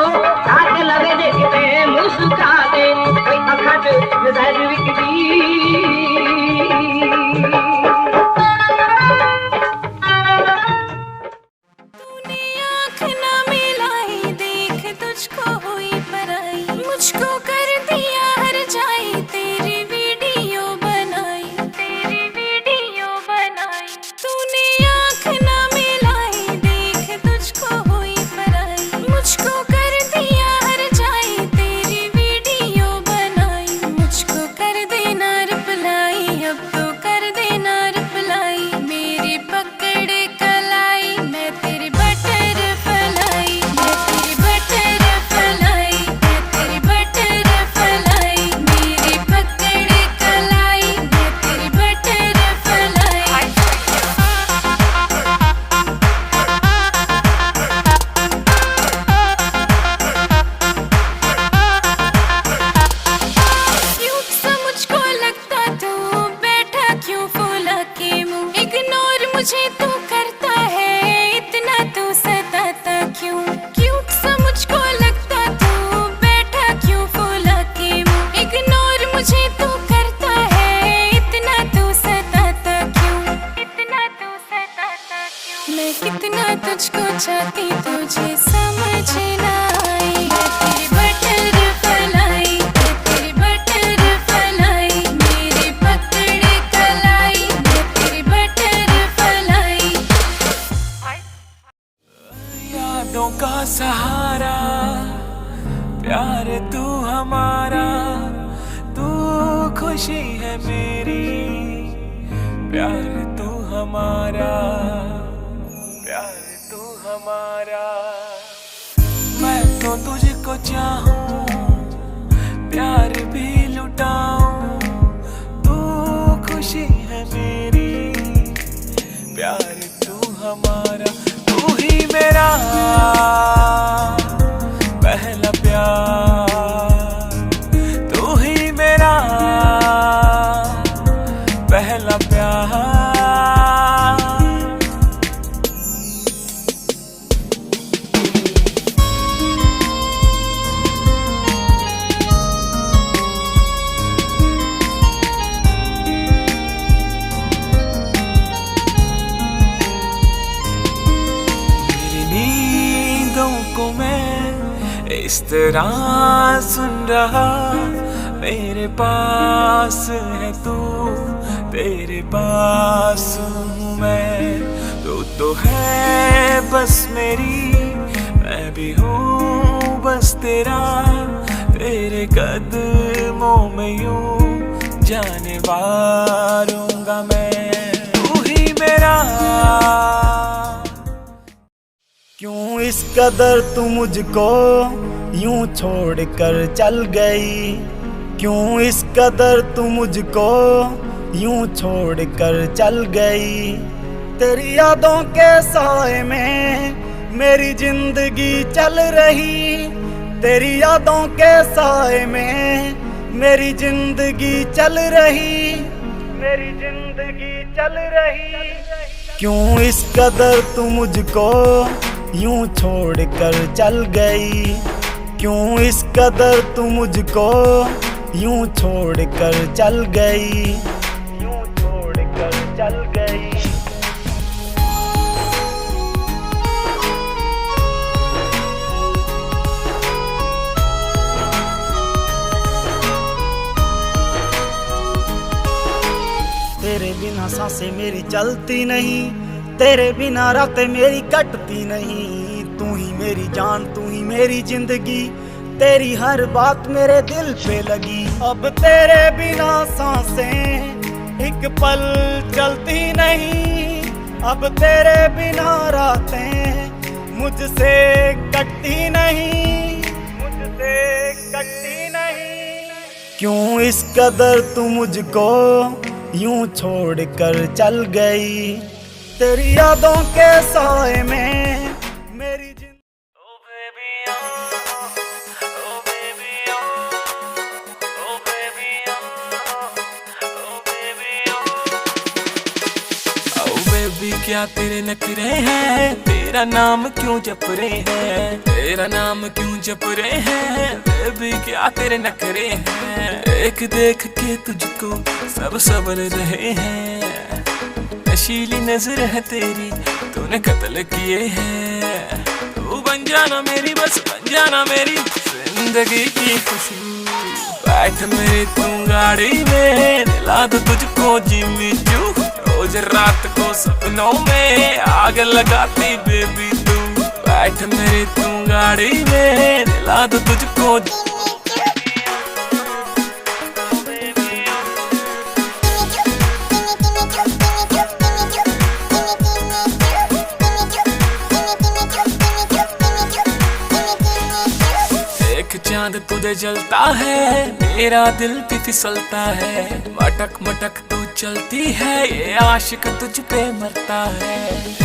ताक लगे देखते मुस्का दे, कोई अखा च नजर विकदी। तूने आँख ना मिलाई, देख तुझको हुई पराई, मुझको कर दिया हर जाई, तेरी वीडियो बनाई, तेरी है मेरी, प्यार तू हमारा, प्यार तू हमारा। मैं तो तुझको चाहूं, प्यार भी लुटाऊं, तू खुशी है मेरी, प्यार तू हमारा। तू ही मेरा पहला प्यार, तू ही मेरा पहला प्यार। इस तरह सुन रहा, मेरे पास है तू, तेरे पास हूँ मैं। तू तो है बस मेरी, मैं भी हूँ बस तेरा, तेरे कदमों में यूं जाने वारूंगा मैं। तू ही मेरा। क्यों इस कदर तू मुझको यूं छोड़ कर चल गई, क्यों इस कदर तू मुझको यूं छोड़ कर चल गई। तेरी यादों के साए में मेरी जिंदगी चल रही, तेरी यादों के साए में मेरी जिंदगी चल रही, मेरी जिंदगी चल रही। क्यों इस कदर तू मुझको यूं छोड़ कर चल गई, क्यों इस कदर तू मुझको यूं छोड़ कर चल गई, यूं छोड़ कर चल गई। तेरे बिना सांसें मेरी चलती नहीं, तेरे बिना रातें मेरी कटती नहीं। तू ही मेरी जान, तू ही मेरी जिंदगी, तेरी हर बात मेरे दिल पे लगी। अब तेरे बिना सांसें एक पल चलती नहीं, अब तेरे बिना रातें मुझसे कटती नहीं, मुझसे कटती नहीं। क्यों इस कदर तू मुझको यूं छोड़ कर चल गई, तेरी यादों के साए में मेरी क्या तेरे नखरे हैं, तेरा नाम क्यों जप रहे हैं, तेरा नाम क्यों जप रहे हैं। बेबी क्या तेरे नखरे हैं, देख देख के तुझको सब सबर रहे हैं। नशीली नजर है तेरी, तूने कत्ल किए हैं। तू बन जाना मेरी, बस बन जाना मेरी जिंदगी की खुशबू। बैठ मेरी तू गाड़ी में, दिला दो तुझको जिम्मी चू। रोज रात को सपनों में आग लगाती बेबी तू। बैठ मेरी तू गाड़ी में, दिला दो तुझको। चांद तुझे जलता है, मेरा दिल भी फिसलता है। मटक मटक तू चलती है, ये आशिक तुझ पे मरता है।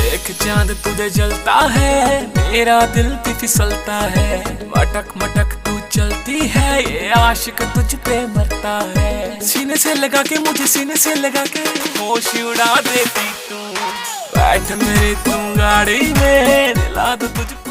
एक चांद तुझे जलता है, मेरा दिल भी फिसलता है। मटक मटक तू चलती है, ये आशिक तुझ पे मरता है। सीने से लगा के मुझे, सीने से लगा के होश उड़ा देती तू। बैठ मेरी तू गाड़ी में, दिला दो तुझको।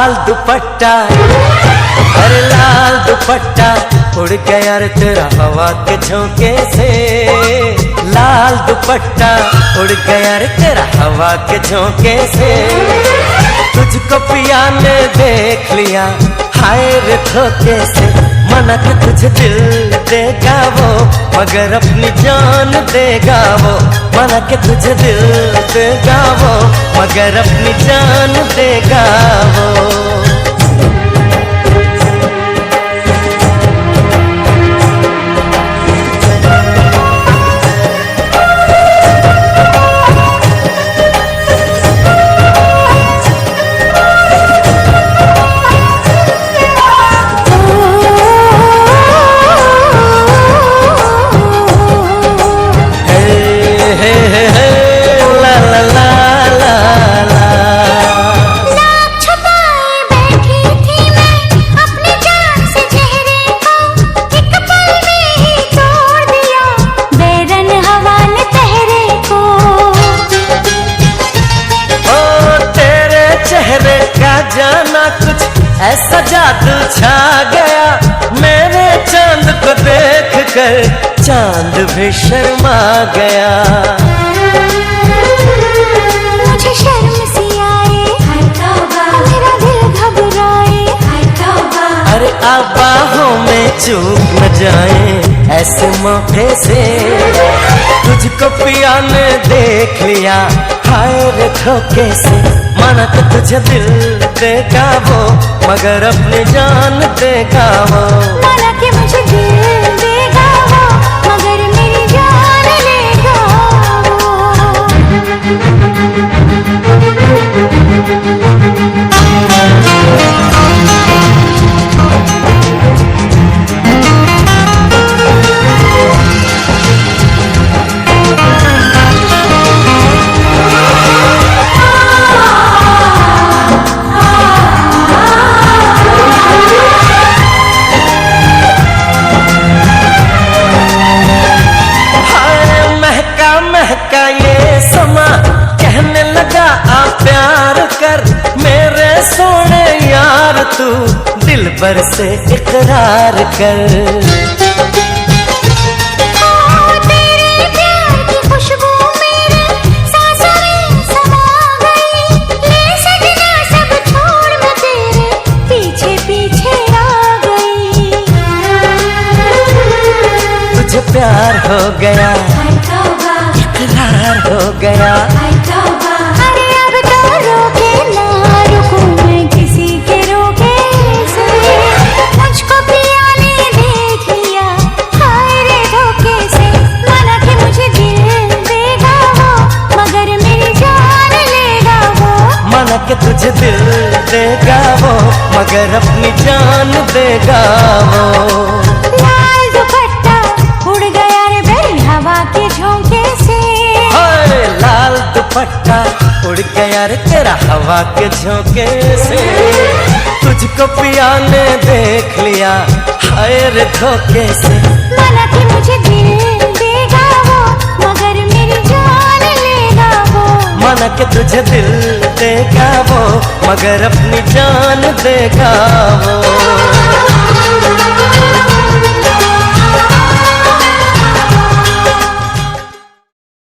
लाल दुपट्टा, अरे लाल दुपट्टा उड़ गया रे तेरा हवा के झोंके से। लाल दुपट्टा उड़ गया रे तेरा हवा के झोंके से। तुझको पिया ने देख लिया हाय रे धोखे से। मना के तुझे दिल देगा वो मगर अपनी जान देगा वो। मना के तुझे दिल देगा वो मगर अपनी जान देगा वो। जाना कुछ ऐसा जादू छा गया मेरे चांद को देख कर चांद भी शर्मा गया। मुझे शर्म सी आए मेरा दिल घबराए। अरे आप बाहों में चूक न जाए ऐसे मौके से। तुझको पिया ने देख लिया हाय रे धोखे से। माना तो तुझे दिल देगा वो मगर अपनी जान देगा वो। माना कि मुझे दिल देगा वो मगर मेरी जान लेगा महका ये समा कहने लगा आ प्यार कर मेरे सोने यार तू दिल भर से इकरार कर। तेरे प्यार की खुशबू मेरे सांसों में समा गई। ले सजना सब छोड़ मैं तेरे पीछे पीछे आ गई। तुझे प्यार हो गया इकरार हो गया। अरे अब तो रोके ना रुकूं मैं किसी के रोके से। मुझको पिया ने देख लिया हाय रे धोखे से। माना कि मुझे दिल देगा वो मगर मेरी जान लेगा वो। माना कि तुझे दिल देगा वो मगर अपनी जान देगा वो। लाल दुपट्टा उड़ गया रे मेरी हवा के झोंके से। लाल दुपट्टा उड़ गया रे तेरा हवा के झोंके से। तुझको पिया ने देख लिया हाय रे धोखे से। माना कि मुझे दिल देगा वो मगर मेरी जान लेगा वो। माना कि तुझे दिल देगा वो मगर अपनी जान देगा वो।